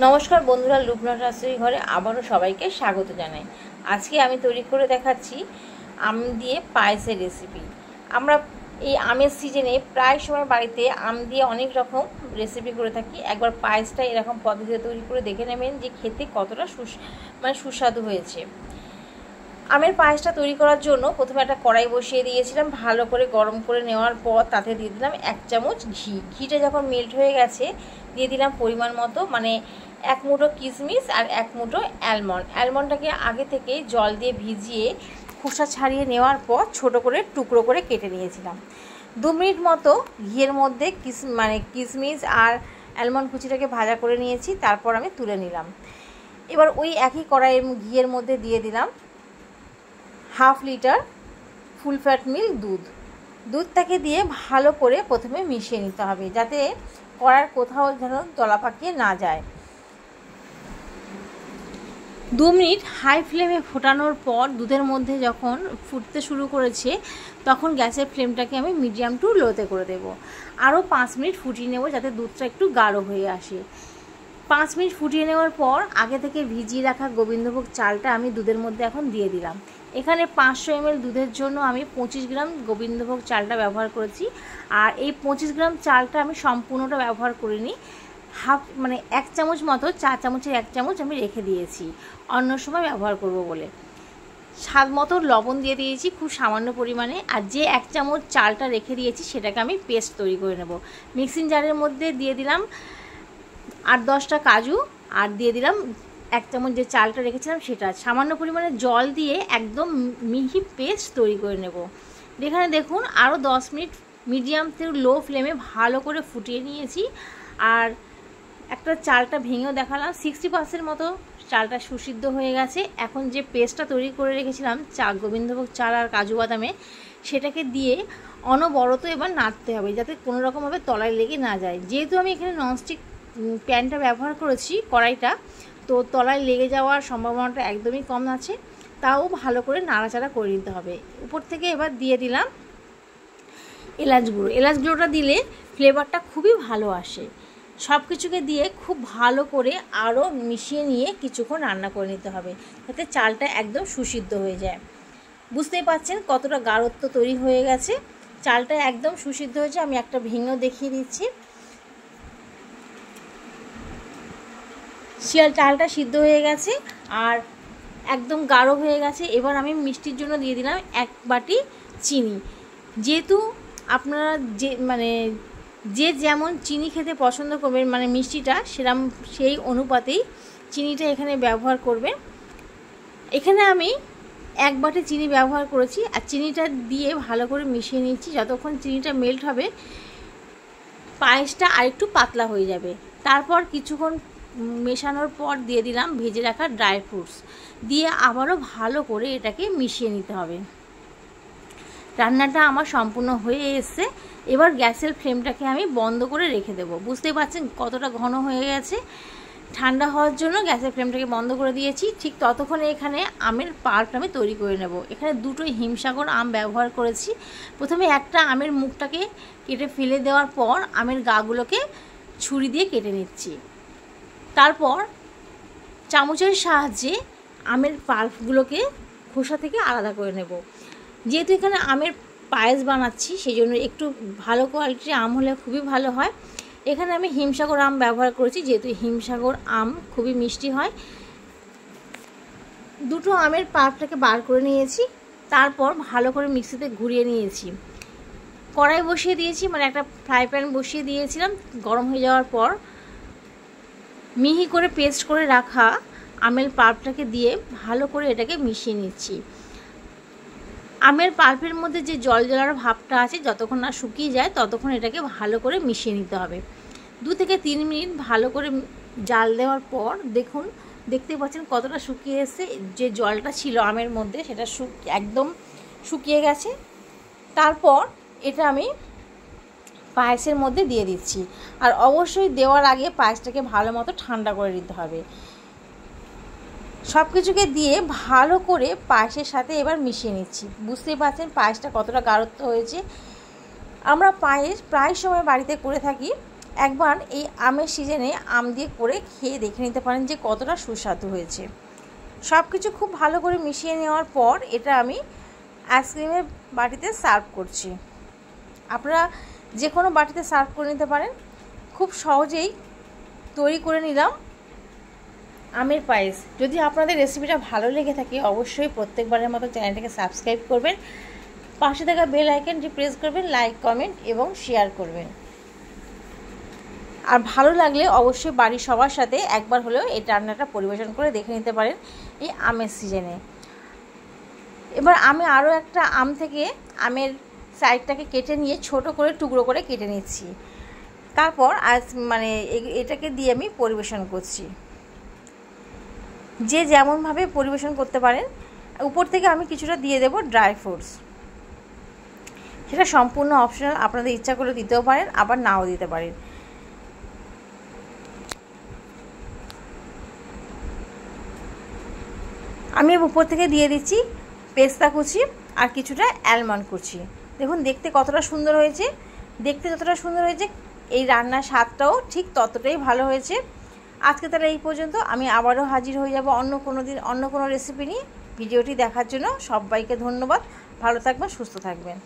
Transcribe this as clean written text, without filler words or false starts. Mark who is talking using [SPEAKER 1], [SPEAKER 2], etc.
[SPEAKER 1] নমস্কার বন্ধুরা, লুবনা শাশুড়ি ঘরে আবারও সবাইকে স্বাগত জানাই। আজকে আমি তৈরি করে দেখাচ্ছি আম দিয়ে পায়েসের রেসিপি। আমরা এই আমের সিজনে প্রায় সময় বাড়িতে আম দিয়ে অনেক রকম রেসিপি করে থাকি। একবার পায়েসটা এরকম পদ্ধতিতে তৈরি করে দেখে নেবেন যে খেতে কতটা সুস্বাদু হয়েছে। আমের পায়েসটা তৈরি করার জন্য প্রথমে একটা কড়াই বসিয়ে দিয়েছিলাম। ভালো করে গরম করে নেওয়ার পর তাতে দিয়ে দিলাম 1 চামচ ঘি। ঘিটা যখন মেল্ট হয়ে গেছে দিয়ে দিলাম পরিমাণ মতো 1 মুঠো কিশমিশ আর 1 মুঠো অ্যালমন্ড। অ্যালমন্ডটাকে আগে থেকে জল দিয়ে ভিজিয়ে খোসা ছাড়িয়ে নেওয়ার পর ছোট করে টুকরো করে কেটে নিয়েছিলাম। 2 মিনিট মতো ঘিয়ের মধ্যে কিশমিশ আর অ্যালমন্ড কুচিটাকে ভাজা করে নিয়েছি। তারপর আমি তুলে নিলাম। এবার ওই একই কড়াইয়ের ঘিয়ের মধ্যে দিয়ে দিলাম 1/2 লিটার ফুল ফ্যাট মিল্ক দুধটাকে দিয়ে ভালো করে প্রথমে মিশিয়ে নিতে হবে, যাতে কড়ার কোথাও যেন দলা পাকিয়ে না যায়। 2 মিনিট হাই ফ্লেমে ফোটানোর পর দুধের মধ্যে যখন ফুটতে শুরু করেছে তখন গ্যাসের ফ্লেমটাকে আমি মিডিয়াম টু লোতে করে দেব। আরও 5 মিনিট ফুটিয়ে নেব যাতে দুধটা একটু গাঢ় হয়ে আসে। 5 মিনিট ফুটিয়ে নেওয়ার পর আগে থেকে ভিজিয়ে রাখা গোবিন্দভোগ চালটা আমি দুধের মধ্যে এখন দিয়ে দিলাম। এখানে 500 ml দুধের জন্য আমি 25 গ্রাম গোবিন্দভোগ চালটা ব্যবহার করেছি। আর এই 25 গ্রাম চালটা আমি সম্পূর্ণটা ব্যবহার করিনি। 1 চামচ মতো, 4 চামচের 1 চামচ আমি রেখে দিয়েছি অন্য সময় ব্যবহার করব বলে। স্বাদ মতো লবণ দিয়ে দিয়েছি খুব সামান্য পরিমাণে। আর যে 1 চামচ চালটা রেখে দিয়েছি সেটাকে আমি পেস্ট তৈরি করে নেব। মিক্সিং জারের মধ্যে দিয়ে দিলাম 8-10টা কাজু আর দিয়ে দিলাম 1 চামচ যে চালটা রেখেছিলাম সেটা। সামান্য পরিমাণে জল দিয়ে একদম মিহি পেস্ট তৈরি করে নেব। এখানে দেখুন আরও 10 মিনিট মিডিয়াম থেকে লো ফ্লেমে ভালো করে ফুটিয়ে নিয়েছি। আর একটা চালটা ভেঙেও দেখালাম। 60% মতো চালটা সুসিদ্ধ হয়ে গেছে। এখন যে পেস্টটা তৈরি করে রেখেছিলাম গোবিন্দভোগ চাল আর কাজু বাদামে, সেটাকে দিয়ে অনবরত এবার নাড়তে হবে যাতে কোনো রকমভাবে তলায় লেগে না যায়। যেহেতু আমি এখানে ননস্টিক প্যানটা ব্যবহার করেছি, কড়াইটা, তো তলায় লেগে যাওয়ার সম্ভাবনাটা একদমই কম আছে। তাও ভালো করে নাড়াচাড়া করে নিতে হবে। উপর থেকে এবার দিয়ে দিলাম এলাচ গুঁড়ো। এলাচ গুঁড়োটা দিলে ফ্লেভারটা খুবই ভালো আসে। সব কিছুকে দিয়ে খুব ভালো করে আরও মিশিয়ে নিয়ে কিছুক্ষণ রান্না করে নিতে হবে যাতে চালটা একদম সুসিদ্ধ হয়ে যায়। বুঝতেই পারছেন কতটা গাঢ়ত্ব তৈরি হয়ে গেছে। চালটা একদম সুসিদ্ধ হয়েছে। আমি একটা ভেঙেও দেখিয়ে দিচ্ছি। চালটা সিদ্ধ হয়ে গেছে আর একদম গাঢ় হয়ে গেছে। এবার আমি মিষ্টির জন্য দিয়ে দিলাম 1 বাটি চিনি। যেহেতু আপনারা যে যেমন চিনি খেতে পছন্দ করবেন, মিষ্টিটা সেই অনুপাতেই চিনিটা এখানে ব্যবহার করবেন। এখানে আমি 1 বাটি চিনি ব্যবহার করেছি। আর চিনিটা দিয়ে ভালো করে মিশিয়ে নিচ্ছি। যতক্ষণ চিনিটা মেল্ট হবে পায়েসটা আরেকটু পাতলা হয়ে যাবে। তারপর কিছুক্ষণ মেশানোর পর দিয়ে দিলাম ভেজে রাখা ড্রাই ফ্রুটস, দিয়ে আবারও ভালো করে এটাকে মিশিয়ে নিতে হবে। রান্নাটা আমার সম্পূর্ণ হয়ে এসছে। এবার গ্যাসের ফ্লেমটাকে আমি বন্ধ করে রেখে দেবো। বুঝতেই পারছেন কতটা ঘন হয়ে গেছে। ঠান্ডা হওয়ার জন্য গ্যাসের ফ্লেমটাকে বন্ধ করে দিয়েছি। ঠিক ততক্ষণে এখানে আমের পাল্প আমি তৈরি করে নেব। এখানে 2টো হিমসাগর আম ব্যবহার করেছি। প্রথমে একটা আমের মুখটাকে কেটে ফেলে দেওয়ার পর আমের গাগুলোকে ছুরি দিয়ে কেটে নিচ্ছি। তারপর চামচের সাহায্যে আমের পাল্পগুলোকে খোসা থেকে আলাদা করে নেব। যেহেতু এখানে আমের পায়েস বানাচ্ছি সেই জন্য একটু ভালো কোয়ালিটির আম হলে খুবই ভালো হয়। এখানে আমি হিমসাগর আম ব্যবহার করেছি, যেহেতু হিমসাগর আম খুবই মিষ্টি হয়। 2টো আমের পাল্পটাকে বার করে নিয়েছি। তারপর ভালো করে মিক্সিতে ঘুরিয়ে নিয়েছি। কড়াই বসিয়ে দিয়েছি, একটা ফ্রাই প্যান বসিয়ে দিয়েছিলাম। গরম হয়ে যাওয়ার পর মিহি করে পেস্ট করে রাখা আমের পাল্পটাকে দিয়ে ভালো করে এটাকে মিশিয়ে নিচ্ছি। আমের পাল্পের মধ্যে যে জলজলার ভাবটা আছে যতক্ষণ না শুকিয়ে যায় ততক্ষণ এটাকে ভালো করে মিশিয়ে নিতে হবে। 2 থেকে 3 মিনিট ভালো করে জাল দেওয়ার পর দেখতে পাচ্ছেন কতটা শুকিয়ে এসেছে। যে জলটা ছিল আমের মধ্যে সেটা একদম শুকিয়ে গেছে। তারপর এটা আমি পায়েসের মধ্যে দিয়ে দিচ্ছি। আর অবশ্যই দেওয়ার আগে পায়েসটাকে ভালো মতো ঠান্ডা করে নিতে হবে। সব কিছুকে দিয়ে ভালো করে পায়েসের সাথে এবার মিশিয়ে নিচ্ছি। বুঝতেই পারছেন পায়েসটা কতটা গাঢ়ত্ব হয়েছে। আমরা পায়েস প্রায় সময় বাড়িতে করে থাকি। একবার এই আমের সিজনে আম দিয়ে করে খেয়ে দেখে নিতে পারেন যে কতটা সুস্বাদু হয়েছে। সব কিছু খুব ভালো করে মিশিয়ে নেওয়ার পর এটা আমি আইসক্রিমের বাটিতে সার্ভ করছি। আপনারা যে কোনো বাটিতে সার্ভ করে নিতে পারেন। খুব সহজেই তৈরি করে নিলাম আমের পায়েস। যদি আপনাদের রেসিপিটা ভালো লেগে থাকে অবশ্যই প্রত্যেকবারের মতো চ্যানেলটাকে সাবস্ক্রাইব করবেন, পাশে থাকা বেল আইকনটি প্রেস করবেন, লাইক কমেন্ট এবং শেয়ার করবেন। আর ভালো লাগলে অবশ্যই বাড়ির সবার সাথে একবার হলেও এই রান্নাটা পরিবেশন করে দেখে নিতে পারেন এই আমের সিজনে। এবার আমি আরও একটা আম থেকে আমের সাইডটাকে কেটে নিয়ে ছোট করে টুকরো করে কেটে নিচ্ছি। তারপর এটাকে দিয়ে আমি পরিবেশন করছি। যে যেমনভাবে পরিবেশন করতে পারেন। উপর থেকে আমি কিছুটা দিয়ে দেব ড্রাই ফ্রুটস, সেটা সম্পূর্ণ অপশনাল, আপনাদের ইচ্ছা করে দিতেও পারেন আবার নাও দিতে পারেন। আমি উপর থেকে দিয়ে দিচ্ছি পেস্তা কুচি আর কিছুটা অ্যালমন্ড কুচি। দেখুন দেখতে কতটা সুন্দর হয়েছে। দেখতে যতটা সুন্দর হয়েছে এই রান্নার স্বাদটাও ঠিক ততটাই ভালো হয়েছে। আজকে তাহলে এই পর্যন্ত। আমি আবারও হাজির হয়ে যাব অন্য কোনো দিন অন্য কোনো রেসিপি নিয়ে। ভিডিওটি দেখার জন্য সবাইকে ধন্যবাদ। ভালো থাকবেন, সুস্থ থাকবেন।